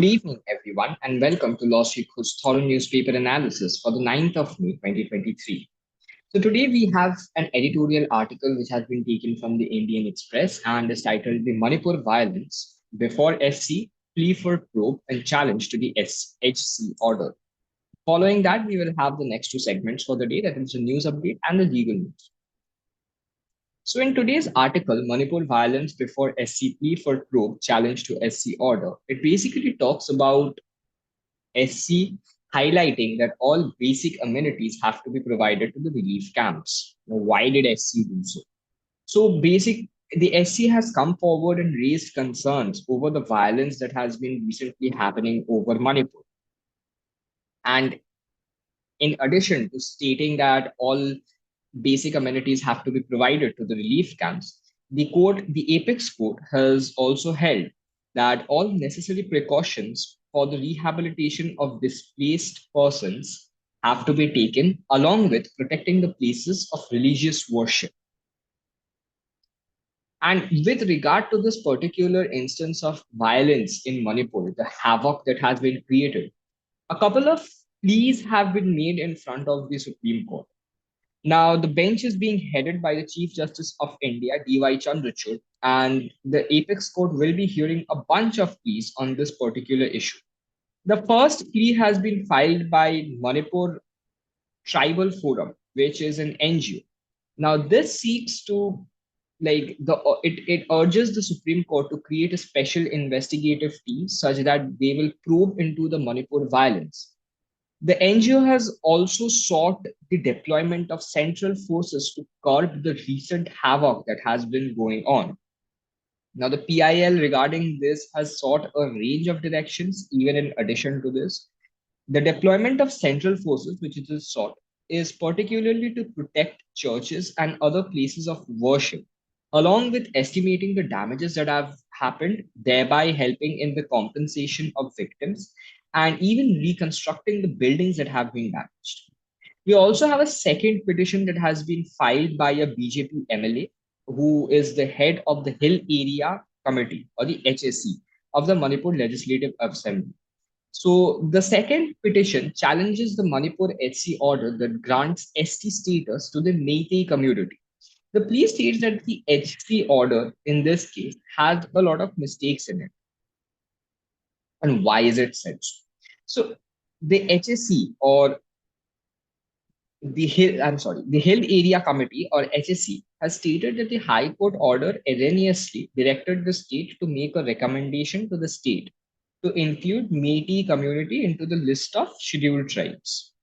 Good evening, everyone, and welcome to LawSikho's thorough newspaper analysis for the 9th of May 2023. So, today we have an editorial article which has been taken from the Indian Express and is titled The Manipur Violence Before SC, Plea for Probe and Challenge to the HC Order. Following that, we will have the next two segments for the day, that is the news update and the legal news. So, in today's article, Manipur Violence Before SC, Plea for Probe, Challenge to SC Order, it basically talks about SC highlighting that all basic amenities have to be provided to the relief camps. Now, why did SC do so? The SC has come forward and raised concerns over the violence that has been recently happening over Manipur. And in addition to stating that all basic amenities have to be provided to the relief camps, the Apex Court has also held that all necessary precautions for the rehabilitation of displaced persons have to be taken, along with protecting the places of religious worship. And with regard to this particular instance of violence in Manipur, the havoc that has been created, a couple of pleas have been made in front of the Supreme Court. Now, the bench is being headed by the Chief Justice of India, D.Y. Chandrachud, and the Apex Court will be hearing a bunch of pleas on this particular issue. The first plea has been filed by Manipur Tribal Forum, which is an NGO. Now, this seeks to it urges the Supreme Court to create a special investigative team such that they will probe into the Manipur violence. The NGO has also sought the deployment of central forces to curb the recent havoc that has been going on. Now, the PIL regarding this has sought a range of directions, even in addition to this. The deployment of central forces, which it is sought, is particularly to protect churches and other places of worship, along with estimating the damages that have happened, thereby helping in the compensation of victims and even reconstructing the buildings that have been damaged. We also have a second petition that has been filed by a BJP MLA who is the head of the Hill Area Committee or the HSC of the Manipur Legislative Assembly. So the second petition challenges the Manipur HC order that grants ST status to the Meitei community. The plea states that the HC order in this case has a lot of mistakes in it. And why is it such? So the HSC or the Hill Area Committee or HSC has stated that the High Court order erroneously directed the state to make a recommendation to the state to include Meitei community into the list of scheduled tribes.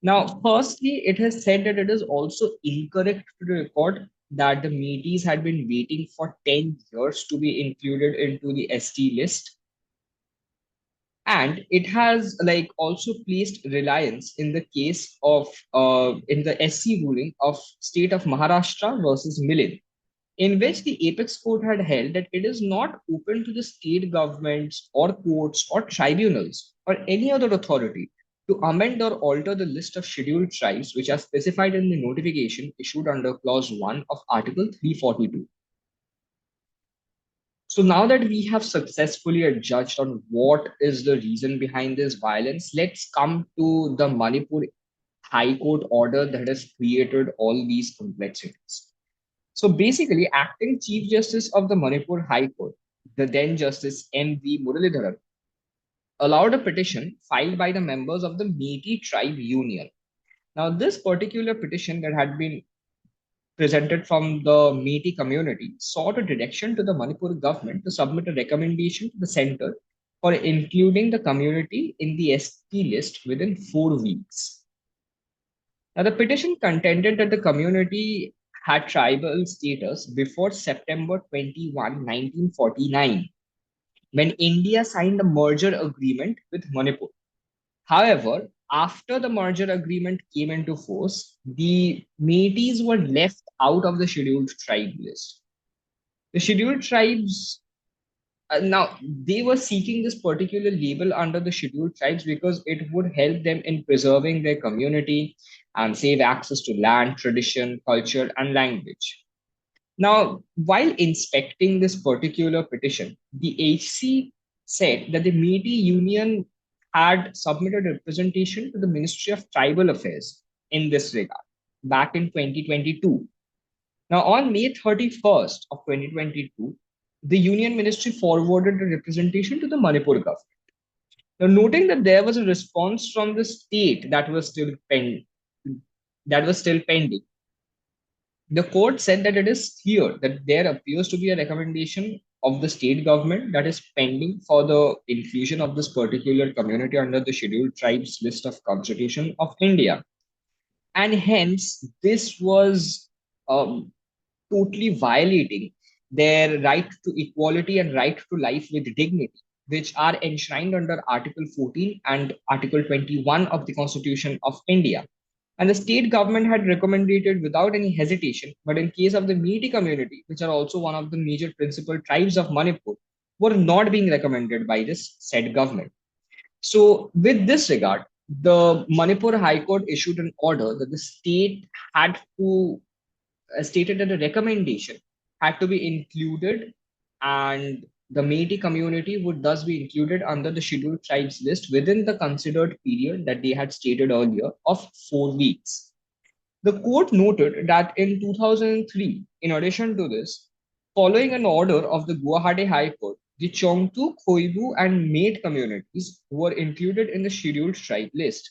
Now, firstly, it has said that it is also incorrect to record that the Meiteis had been waiting for 10 years to be included into the ST list. And it has also placed reliance in the case of in the SC ruling of state of Maharashtra versus Milin, in which the Apex Court had held that it is not open to the state governments or courts or tribunals or any other authority to amend or alter the list of scheduled tribes which are specified in the notification issued under Clause 1 of Article 342. So now that we have successfully adjudged on what is the reason behind this violence, let's come to the Manipur High Court order that has created all these complexities. So basically, acting Chief Justice of the Manipur High Court, the then Justice M.V. Muralidharan, allowed a petition filed by the members of the Meitei Tribe Union. Now, this particular petition that had been presented from the Meitei community sought a direction to the Manipur government to submit a recommendation to the center for including the community in the ST list within 4 weeks. Now, the petition contended that the community had tribal status before September 21, 1949, when India signed a merger agreement with Manipur. However, after the merger agreement came into force, the Métis were left out of the scheduled tribe list. The scheduled tribes, now they were seeking this particular label under the scheduled tribes because it would help them in preserving their community and save access to land, tradition, culture, and language. Now, while inspecting this particular petition, the HC said that the Metis Union had submitted representation to the Ministry of Tribal Affairs in this regard back in 2022. Now, on May 31st of 2022, the Union Ministry forwarded the representation to the Manipur government. Now, noting that there was a response from the state that was still pending, the court said that it is clear that there appears to be a recommendation of the state government that is pending for the inclusion of this particular community under the Scheduled Tribes list of Constitution of India. And hence, this was totally violating their right to equality and right to life with dignity, which are enshrined under Article 14 and Article 21 of the Constitution of India. And the state government had recommended without any hesitation, but in case of the Metis community, which are also one of the major principal tribes of Manipur, were not being recommended by this said government. So, with this regard, the Manipur High Court issued an order that the state had to stated that a recommendation had to be included, and the Metis community would thus be included under the scheduled tribes list within the considered period that they had stated earlier of 4 weeks. The court noted that in 2003, in addition to this, following an order of the Guwahati High Court, the Chongtu, Khoibu, and Mate communities were included in the scheduled tribe list.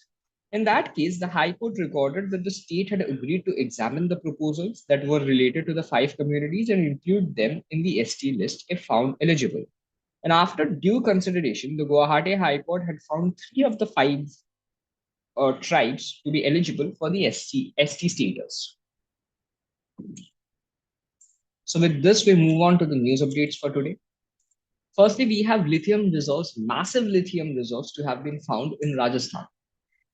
In that case, the High Court recorded that the state had agreed to examine the proposals that were related to the five communities and include them in the ST list if found eligible. And after due consideration, the Guwahati High Court had found three of the five tribes to be eligible for the ST status. So with this, we move on to the news updates for today. Firstly, we have lithium reserves, massive lithium reserves to have been found in Rajasthan.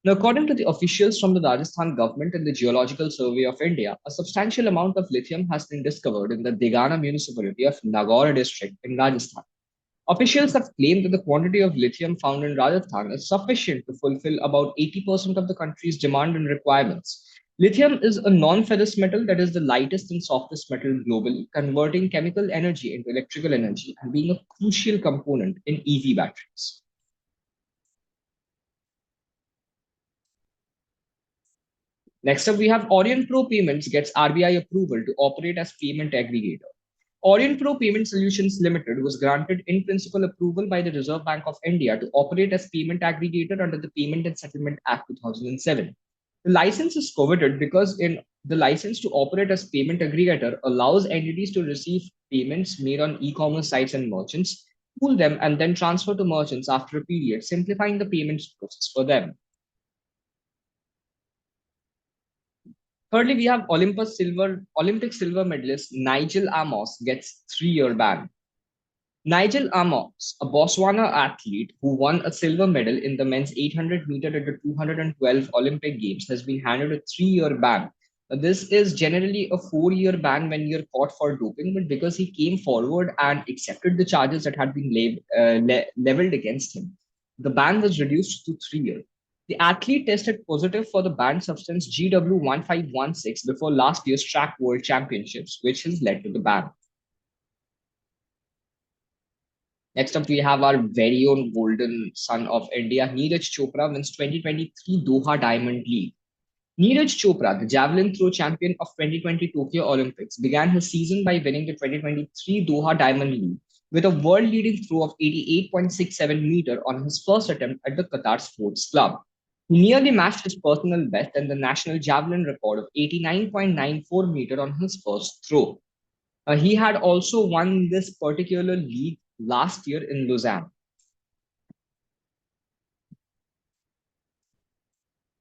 Now, according to the officials from the Rajasthan government and the Geological Survey of India, a substantial amount of lithium has been discovered in the Degana municipality of Nagaur district in Rajasthan. Officials have claimed that the quantity of lithium found in Rajasthan is sufficient to fulfill about 80% of the country's demand and requirements. Lithium is a non ferrous metal that is the lightest and softest metal globally, converting chemical energy into electrical energy and being a crucial component in EV batteries. Next up, we have Orient Pro Payments gets RBI approval to operate as payment aggregator. Orient Pro Payment Solutions Limited was granted in principle approval by the Reserve Bank of India to operate as payment aggregator under the Payment and Settlement Act 2007. The license is coveted because in the license to operate as payment aggregator allows entities to receive payments made on e-commerce sites and merchants, pool them, and then transfer to merchants after a period, simplifying the payments process for them. Thirdly, we have Olympic silver medalist Nigel Amos gets 3-year ban. Nigel Amos, a Botswana athlete who won a silver medal in the men's 800 meter at the 212 Olympic Games, has been handed a 3-year ban. This is generally a 4-year ban when you're caught for doping, but because he came forward and accepted the charges that had been leveled against him, the ban was reduced to 3 years. The athlete tested positive for the banned substance GW1516 before last year's track world championships, which has led to the ban. Next up, we have our very own golden son of India, Neeraj Chopra wins 2023 Doha Diamond League. Neeraj Chopra, the javelin throw champion of 2020 Tokyo Olympics, began his season by winning the 2023 Doha Diamond League with a world-leading throw of 88.67 meter on his first attempt at the Qatar Sports Club. He nearly matched his personal best and the national javelin record of 89.94 meter on his first throw. He had also won this particular league last year in Lausanne.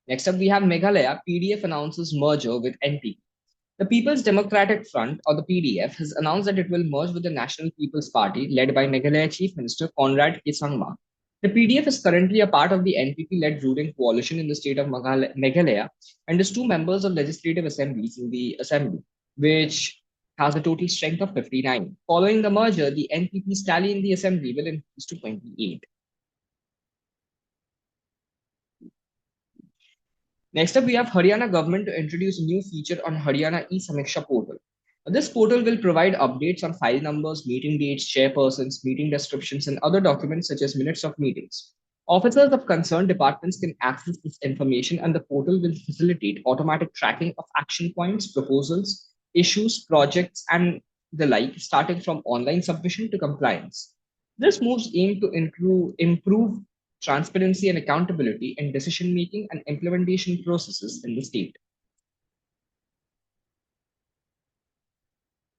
Next up, we have Meghalaya. PDF announces merger with NPP. The People's Democratic Front, or the PDF, has announced that it will merge with the National People's Party, led by Meghalaya Chief Minister Conrad K. Sangma. The PDF is currently a part of the NPP-led ruling coalition in the state of Meghalaya and is two members of legislative assemblies in the assembly, which has a total strength of 59. Following the merger, the NPP's tally in the assembly will increase to 28. Next up, we have Haryana government to introduce a new feature on Haryana e-Samiksha portal. This portal will provide updates on file numbers, meeting dates, chairpersons, meeting descriptions, and other documents such as minutes of meetings. Officers of concerned departments can access this information, and the portal will facilitate automatic tracking of action points, proposals, issues, projects, and the like, starting from online submission to compliance. This moves aim to improve transparency and accountability in decision making and implementation processes in the state.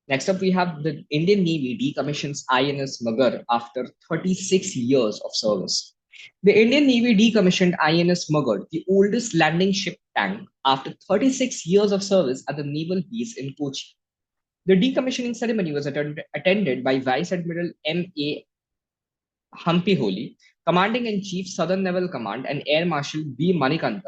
Next up, we have the Indian Navy decommissions INS Magar after 36 years of service. The Indian Navy decommissioned INS Magar, the oldest landing ship tank, after 36 years of service at the naval base in Kochi. The decommissioning ceremony was attended by Vice Admiral M.A. Hampiholi, Commanding in Chief Southern Naval Command, and Air Marshal B. Manikandan.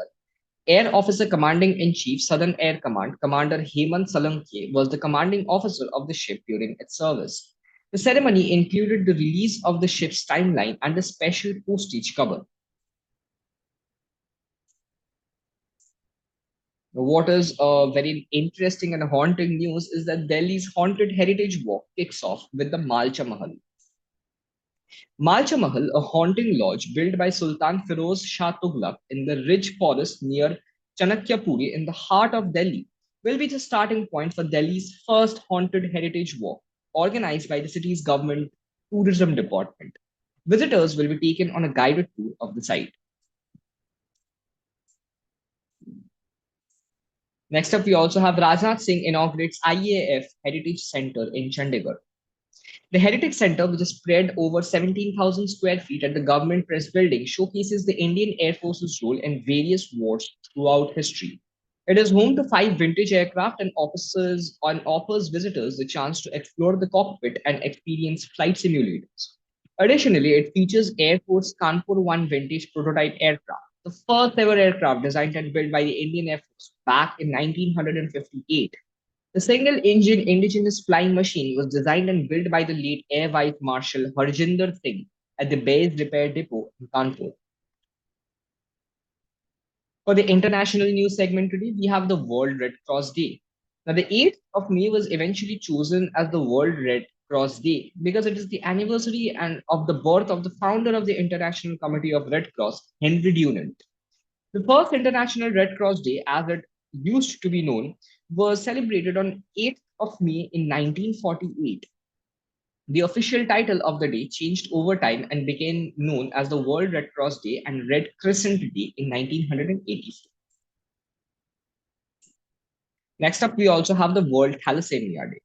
Air Officer Commanding in Chief, Southern Air Command, Commander Hemant Salanke was the commanding officer of the ship during its service. The ceremony included the release of the ship's timeline and a special postage cover. What is very interesting and haunting news is that Delhi's Haunted Heritage Walk kicks off with the Malcha Mahal. Malcha Mahal, a haunting lodge built by Sultan Firoz Shah Tughlaq in the rich forest near Chanakyapuri in the heart of Delhi, will be the starting point for Delhi's first haunted heritage walk, organized by the city's government tourism department. Visitors will be taken on a guided tour of the site. Next up, we also have Rajnath Singh inaugurates IAF Heritage Center in Chandigarh. The Heritage Center, which is spread over 17,000 square feet at the Government Press Building, showcases the Indian Air Force's role in various wars throughout history. It is home to five vintage aircraft and offers visitors the chance to explore the cockpit and experience flight simulators. Additionally, it features Air Force Kanpur 1 vintage prototype aircraft, the first ever aircraft designed and built by the Indian Air Force back in 1958. The single engine indigenous flying machine was designed and built by the late Air Vice Marshal Harjinder Singh at the Base Repair Depot in Kanpur. For the international news segment today, we have the World Red Cross Day. Now, the 8th of May was eventually chosen as the World Red Cross Day because it is the anniversary and of the birth of the founder of the International Committee of Red Cross, Henry Dunant. The first International Red Cross Day, as it used to be known, was celebrated on 8th of May in 1948. The official title of the day changed over time and became known as the World Red Cross Day and Red Crescent Day in 1984. Next up, we also have the World Thalassemia Day.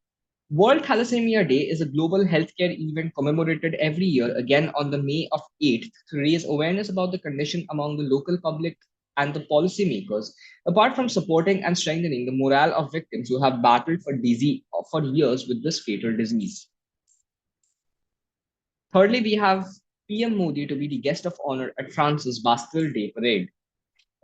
World Thalassemia Day is a global healthcare event commemorated every year, again on the May of 8th, to raise awareness about the condition among the local public and the policymakers, apart from supporting and strengthening the morale of victims who have battled for years with this fatal disease. Thirdly, we have PM Modi to be the guest of honor at France's Bastille Day parade.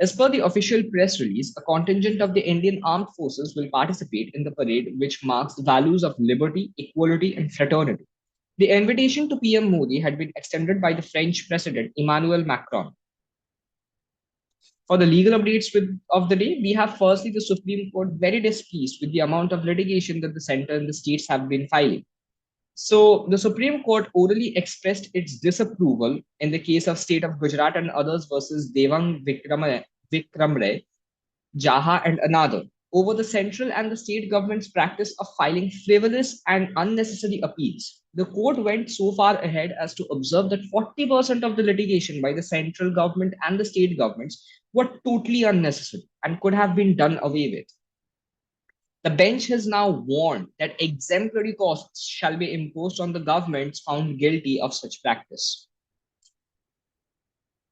As per the official press release, a contingent of the Indian Armed Forces will participate in the parade, which marks the values of liberty, equality, and fraternity. The invitation to PM Modi had been extended by the French President Emmanuel Macron. For the legal updates of the day, we have firstly the Supreme Court very displeased with the amount of litigation that the center and the states have been filing. So the Supreme Court orally expressed its disapproval in the case of State of Gujarat and others versus Vikram Ray, Jaha, and another over the central and the state government's practice of filing frivolous and unnecessary appeals. The court went so far ahead as to observe that 40% of the litigation by the central government and the state governments were totally unnecessary and could have been done away with. The bench has now warned that exemplary costs shall be imposed on the governments found guilty of such practice.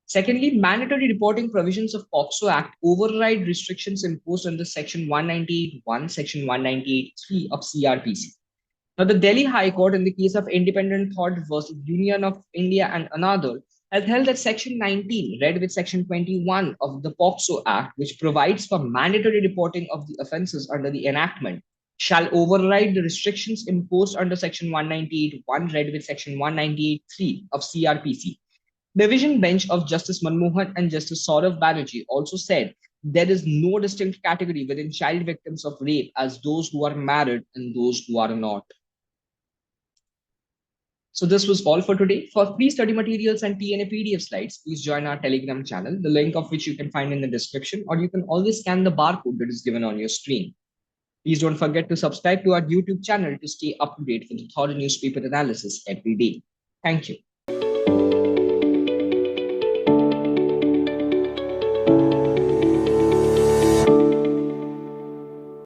Secondly, mandatory reporting provisions of POCSO Act override restrictions imposed under Section 198(1), Section 198(3) of CRPC. Now, the Delhi High Court, in the case of Independent Thought versus Union of India and another, has held that Section 19, read with Section 21 of the POCSO Act, which provides for mandatory reporting of the offences under the enactment, shall override the restrictions imposed under Section 198(1), read with Section 198(3) of CRPC. Division bench of Justice Manmohan and Justice Saurav Banerjee also said there is no distinct category within child victims of rape as those who are married and those who are not. So this was all for today. For free study materials and TNA PDF slides, please join our Telegram channel, the link of which you can find in the description, or you can always scan the barcode that is given on your screen. Please don't forget to subscribe to our YouTube channel to stay up to date with the thorough newspaper analysis every day. Thank you.